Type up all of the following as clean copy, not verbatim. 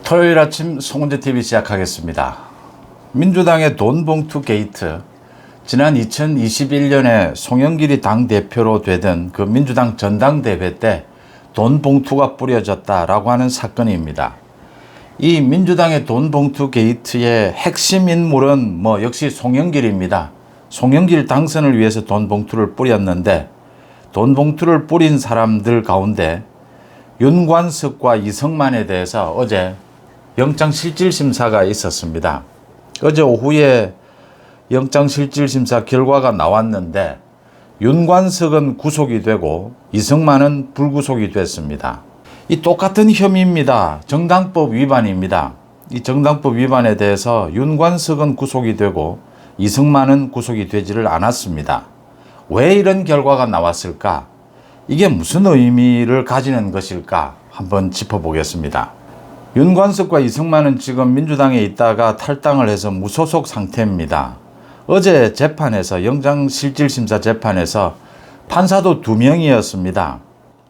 토요일 아침 송은재TV 시작하겠습니다. 민주당의 돈봉투 게이트, 지난 2021년에 송영길이 당대표로 되던 그 민주당 전당대회 때 돈봉투가 뿌려졌다라고 하는 사건입니다. 이 민주당의 돈봉투 게이트의 핵심 인물은 역시 송영길입니다. 송영길 당선을 위해서 돈봉투를 뿌렸는데, 돈봉투를 뿌린 사람들 가운데 윤관석과 이성만에 대해서 어제 영장실질심사가 있었습니다. 어제 오후에 영장실질심사 결과가 나왔는데 윤관석은 구속이 되고 이성만은 불구속이 됐습니다. 이 똑같은 혐의입니다. 정당법 위반입니다. 이 정당법 위반에 대해서 윤관석은 구속이 되고 이성만은 구속이 되지를 않았습니다. 왜 이런 결과가 나왔을까? 이게 무슨 의미를 가지는 것일까? 한번 짚어보겠습니다. 윤관석과 이성만은 지금 민주당에 있다가 탈당을 해서 무소속 상태입니다. 어제 재판에서, 영장실질심사 재판에서 판사도 2명이었습니다.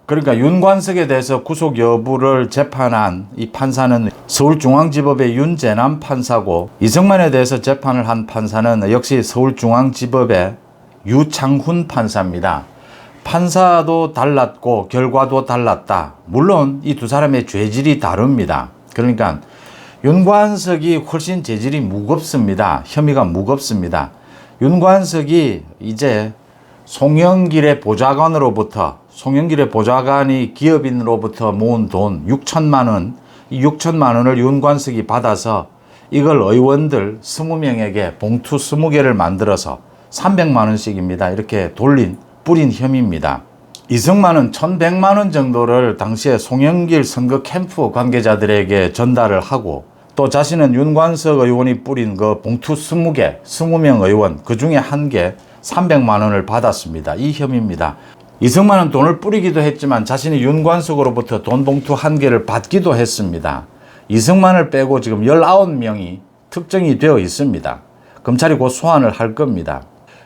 그러니까 윤관석에 대해서 구속 여부를 재판한 이 판사는 서울중앙지법의 윤재남 판사고, 이성만에 대해서 재판을 한 판사는 역시 서울중앙지법의 유창훈 판사입니다. 판사도 달랐고 결과도 달랐다. 물론 이 두 사람의 죄질이 다릅니다. 그러니까 윤관석이 훨씬 죄질이 무겁습니다. 혐의가 무겁습니다. 윤관석이 이제 송영길의 보좌관이 기업인으로부터 모은 돈 6천만 원, 이 6천만 원을 윤관석이 받아서 이걸 의원들 20명에게 봉투 20개를 만들어서 300만 원씩입니다. 이렇게 뿌린 혐의입니다. 이성만은 1100만 원 정도를 당시에 송영길 선거 캠프 관계자들에게 전달을 하고, 또 자신은 윤관석 의원이 뿌린 그 봉투 20개, 20명 의원 그 중에 1개 300만 원을 받았습니다. 이 혐의입니다. 이성만은 돈을 뿌리기도 했지만 자신이 윤관석으로부터 돈 봉투 1개를 받기도 했습니다. 이성만을 빼고 지금 19명이 특정이 되어 있습니다. 검찰이 곧 소환을 할 겁니다.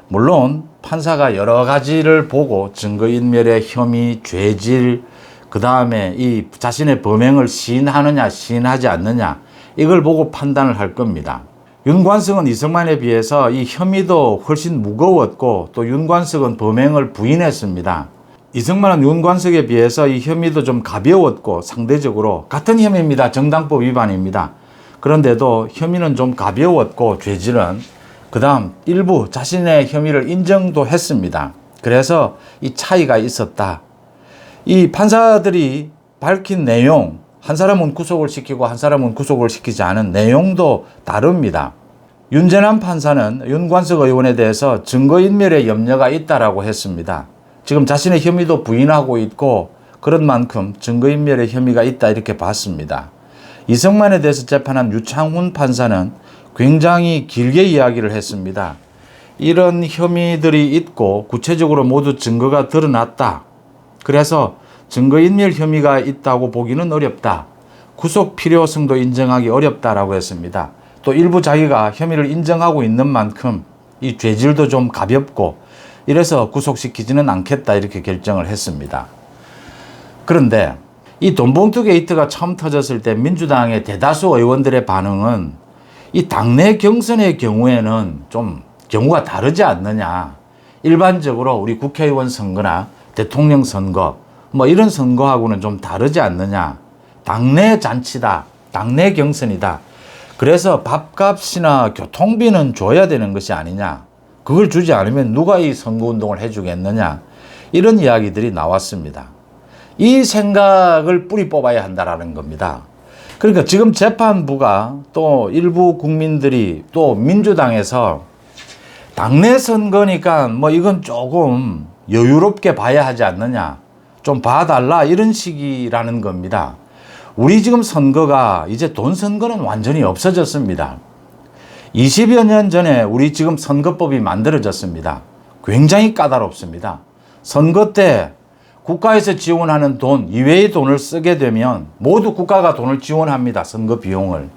물론 판사가 여러 가지를 보고 증거인멸의 혐의, 죄질, 그 다음에 이 자신의 범행을 시인하느냐 시인하지 않느냐, 이걸 보고 판단을 할 겁니다. 윤관석은 이성만에 비해서 이 혐의도 훨씬 무거웠고, 또 윤관석은 범행을 부인했습니다. 이성만은 윤관석에 비해서 이 혐의도 좀 가벼웠고, 상대적으로 같은 혐의입니다. 정당법 위반입니다. 그런데도 혐의는 좀 가벼웠고, 죄질은 그 다음 일부 자신의 혐의를 인정도 했습니다. 그래서 이 차이가 있었다. 이 판사들이 밝힌 내용, 한 사람은 구속을 시키고 한 사람은 구속을 시키지 않은 내용도 다릅니다. 윤재남 판사는 윤관석 의원에 대해서 증거인멸의 염려가 있다라고 했습니다. 지금 자신의 혐의도 부인하고 있고, 그런 만큼 증거인멸의 혐의가 있다 이렇게 봤습니다. 이성만에 대해서 재판한 유창훈 판사는 굉장히 길게 이야기를 했습니다. 이런 혐의들이 있고 구체적으로 모두 증거가 드러났다. 그래서 증거인멸 혐의가 있다고 보기는 어렵다. 구속 필요성도 인정하기 어렵다라고 했습니다. 또 일부 자기가 혐의를 인정하고 있는 만큼 이 죄질도 좀 가볍고, 이래서 구속시키지는 않겠다 이렇게 결정을 했습니다. 그런데 이 돈봉투 게이트가 처음 터졌을 때 민주당의 대다수 의원들의 반응은 이 당내 경선의 경우에는 좀 경우가 다르지 않느냐. 일반적으로 우리 국회의원 선거나 대통령 선거, 이런 선거하고는 좀 다르지 않느냐. 당내 잔치다. 당내 경선이다. 그래서 밥값이나 교통비는 줘야 되는 것이 아니냐. 그걸 주지 않으면 누가 이 선거운동을 해주겠느냐. 이런 이야기들이 나왔습니다. 이 생각을 뿌리 뽑아야 한다는 겁니다. 그러니까 지금 재판부가, 또 일부 국민들이, 또 민주당에서 당내 선거니까 이건 조금 여유롭게 봐야 하지 않느냐, 좀 봐달라, 이런 식이라는 겁니다. 우리 지금 선거가 이제 돈 선거는 완전히 없어졌습니다. 20여 년 전에 우리 지금 선거법이 만들어졌습니다. 굉장히 까다롭습니다. 선거 때 국가에서 지원하는 돈 이외의 돈을 쓰게 되면 모두 국가가 돈을 지원합니다. 선거 비용을.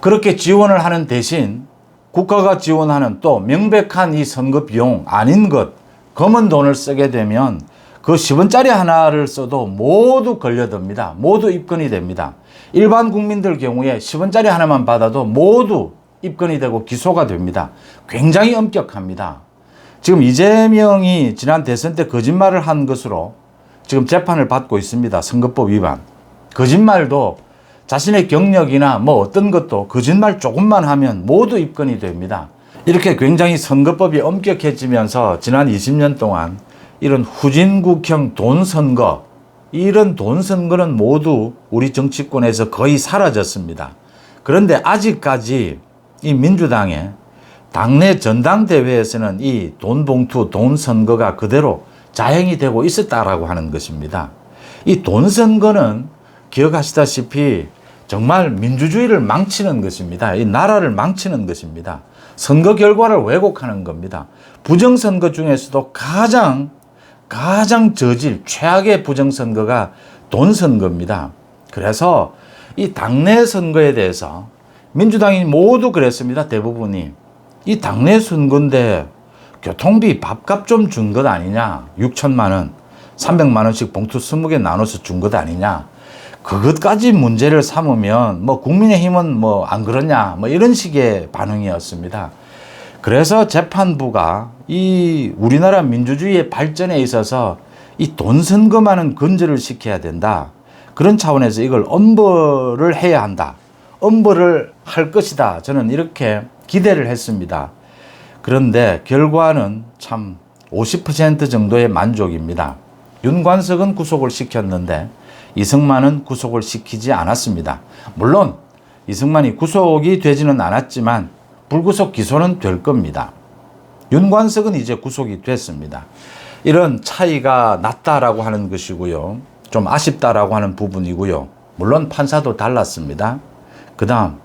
그렇게 지원을 하는 대신 국가가 지원하는 또 명백한 이 선거 비용 아닌 것, 검은 돈을 쓰게 되면 그 10원짜리 하나를 써도 모두 걸려듭니다. 모두 입건이 됩니다. 일반 국민들 경우에 10원짜리 하나만 받아도 모두 입건이 되고 기소가 됩니다. 굉장히 엄격합니다. 지금 이재명이 지난 대선 때 거짓말을 한 것으로 지금 재판을 받고 있습니다. 선거법 위반. 거짓말도 자신의 경력이나 뭐 어떤 것도 거짓말 조금만 하면 모두 입건이 됩니다. 이렇게 굉장히 선거법이 엄격해지면서 지난 20년 동안 이런 후진국형 돈선거, 이런 돈선거는 모두 우리 정치권에서 거의 사라졌습니다. 그런데 아직까지 이 민주당의 당내 전당대회에서는 이 돈봉투, 돈선거가 그대로 자행이 되고 있었다라고 하는 것입니다. 이 돈선거는 기억하시다시피 정말 민주주의를 망치는 것입니다. 이 나라를 망치는 것입니다. 선거 결과를 왜곡하는 겁니다. 부정선거 중에서도 가장 저질, 최악의 부정선거가 돈선거입니다. 그래서 이 당내 선거에 대해서 민주당이 모두 그랬습니다. 대부분이. 이 당내 선거인데 교통비 밥값 좀 준 것 아니냐. 6천만 원, 300만 원씩 봉투 20개 나눠서 준 것 아니냐. 그것까지 문제를 삼으면 뭐 국민의힘은 뭐 안 그러냐. 뭐 이런 식의 반응이었습니다. 그래서 재판부가 이 우리나라 민주주의의 발전에 있어서 이 돈선거만은 근절을 시켜야 된다. 그런 차원에서 이걸 엄벌을 해야 한다. 엄벌을 할 것이다. 저는 이렇게 기대를 했습니다. 그런데 결과는 참 50% 정도의 만족입니다. 윤관석은 구속을 시켰는데 이승만은 구속을 시키지 않았습니다. 물론 이승만이 구속이 되지는 않았지만 불구속 기소는 될 겁니다. 윤관석은 이제 구속이 됐습니다. 이런 차이가 났다라고 하는 것이고요. 좀 아쉽다라고 하는 부분이고요. 물론 판사도 달랐습니다. 그 다음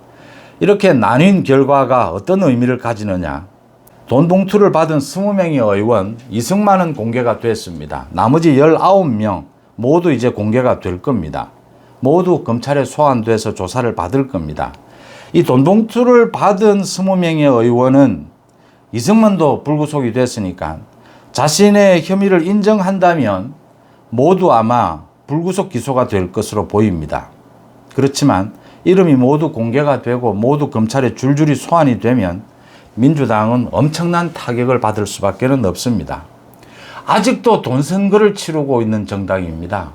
이렇게 나뉜 결과가 어떤 의미를 가지느냐. 돈 봉투를 받은 20명의 의원, 이승만은 공개가 됐습니다. 나머지 19명 모두 이제 공개가 될 겁니다. 모두 검찰에 소환돼서 조사를 받을 겁니다. 이 돈 봉투를 받은 20명의 의원은 이승만도 불구속이 됐으니까 자신의 혐의를 인정한다면 모두 아마 불구속 기소가 될 것으로 보입니다. 그렇지만 이름이 모두 공개가 되고 모두 검찰에 줄줄이 소환이 되면 민주당은 엄청난 타격을 받을 수밖에 없습니다. 아직도 돈 선거를 치르고 있는 정당입니다.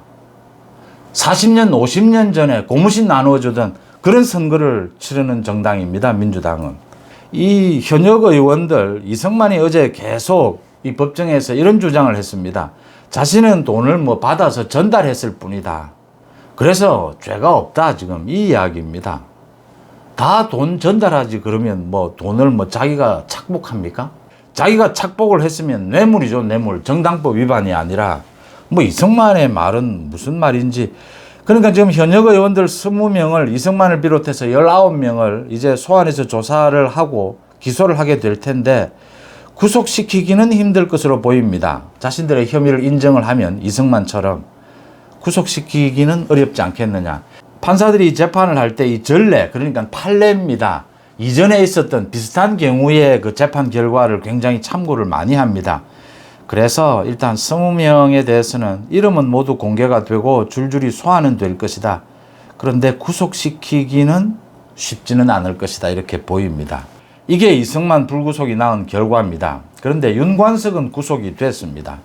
40년, 50년 전에 고무신 나누어주던 그런 선거를 치르는 정당입니다. 민주당은. 이 현역 의원들, 이승만이 어제 계속 이 법정에서 이런 주장을 했습니다. 자신은 돈을 뭐 받아서 전달했을 뿐이다. 그래서 죄가 없다. 지금 이 이야기입니다. 다 돈 전달하지 그러면 뭐 돈을 뭐 자기가 착복합니까? 자기가 착복을 했으면 뇌물이죠, 뇌물. 정당법 위반이 아니라 뭐 이승만의 말은 무슨 말인지. 그러니까 지금 현역 의원들 20명을 이승만을 비롯해서 19명을 이제 소환해서 조사를 하고 기소를 하게 될 텐데 구속시키기는 힘들 것으로 보입니다. 자신들의 혐의를 인정을 하면 이승만처럼 구속시키기는 어렵지 않겠느냐. 판사들이 재판을 할 때 이 전례, 그러니까 판례입니다. 이전에 있었던 비슷한 경우의 그 재판 결과를 굉장히 참고를 많이 합니다. 그래서 일단 20명에 대해서는 이름은 모두 공개가 되고 줄줄이 소환은 될 것이다. 그런데 구속시키기는 쉽지는 않을 것이다. 이렇게 보입니다. 이게 이승만 불구속이 나온 결과입니다. 그런데 윤관석은 구속이 됐습니다.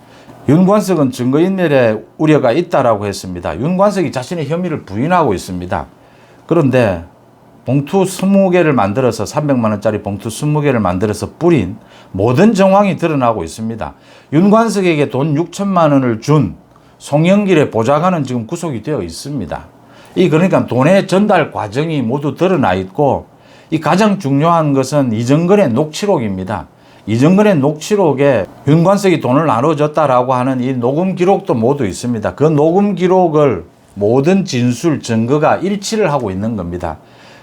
윤관석은 증거인멸의 우려가 있다라고 했습니다. 윤관석이 자신의 혐의를 부인하고 있습니다. 그런데 봉투 20개를 만들어서 300만 원짜리 봉투 20개를 만들어서 뿌린 모든 정황이 드러나고 있습니다. 윤관석에게 돈 6천만 원을 준 송영길의 보좌관은 지금 구속이 되어 있습니다. 그러니까 돈의 전달 과정이 모두 드러나 있고 이 가장 중요한 것은 이정근의 녹취록입니다. 이정근의 녹취록에 윤관석이 돈을 나눠줬다라고 하는 이 녹음 기록도 모두 있습니다. 그 녹음 기록을 모든 진술, 증거가 일치를 하고 있는 겁니다.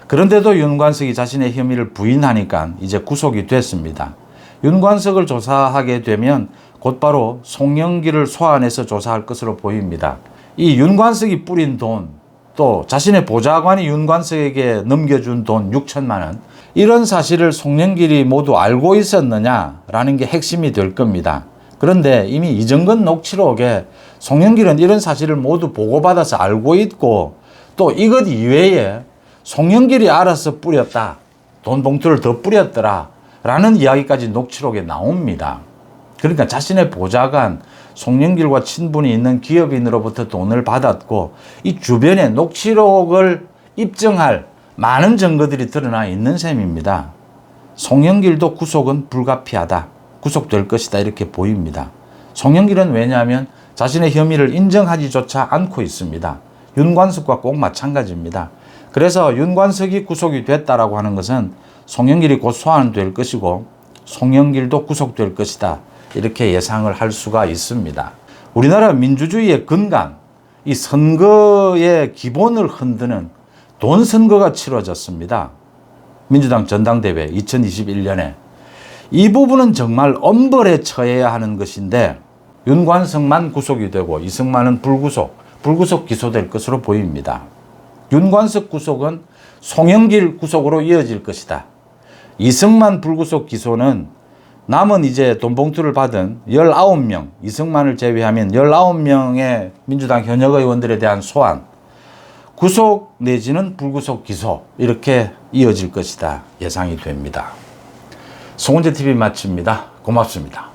그런데도 윤관석이 자신의 혐의를 부인하니까 이제 구속이 됐습니다. 윤관석을 조사하게 되면 곧바로 송영길을 소환해서 조사할 것으로 보입니다. 이 윤관석이 뿌린 돈, 또 자신의 보좌관이 윤관석에게 넘겨준 돈 6천만 원, 이런 사실을 송영길이 모두 알고 있었느냐라는 게 핵심이 될 겁니다. 그런데 이미 이정근 녹취록에 송영길은 이런 사실을 모두 보고받아서 알고 있고 또 이것 이외에 송영길이 알아서 뿌렸다. 돈 봉투를 더 뿌렸더라. 라는 이야기까지 녹취록에 나옵니다. 그러니까 자신의 보좌관 송영길과 친분이 있는 기업인으로부터 돈을 받았고 이 주변에 녹취록을 입증할 많은 증거들이 드러나 있는 셈입니다. 송영길도 구속은 불가피하다. 구속될 것이다. 이렇게 보입니다. 송영길은 왜냐하면 자신의 혐의를 인정하지조차 않고 있습니다. 윤관석과 꼭 마찬가지입니다. 그래서 윤관석이 구속이 됐다라고 하는 것은 송영길이 곧 소환될 것이고 송영길도 구속될 것이다. 이렇게 예상을 할 수가 있습니다. 우리나라 민주주의의 근간, 이 선거의 기본을 흔드는 돈 선거가 치러졌습니다. 민주당 전당대회 2021년에. 이 부분은 정말 엄벌에 처해야 하는 것인데 윤관석만 구속이 되고 이승만은 불구속 기소될 것으로 보입니다. 윤관석 구속은 송영길 구속으로 이어질 것이다. 이승만 불구속 기소는 남은 이제 돈 봉투를 받은 19명, 이승만을 제외하면 19명의 민주당 현역 의원들에 대한 소환, 구속 내지는 불구속 기소 이렇게 이어질 것이다 예상이 됩니다. 송은재TV 마칩니다. 고맙습니다.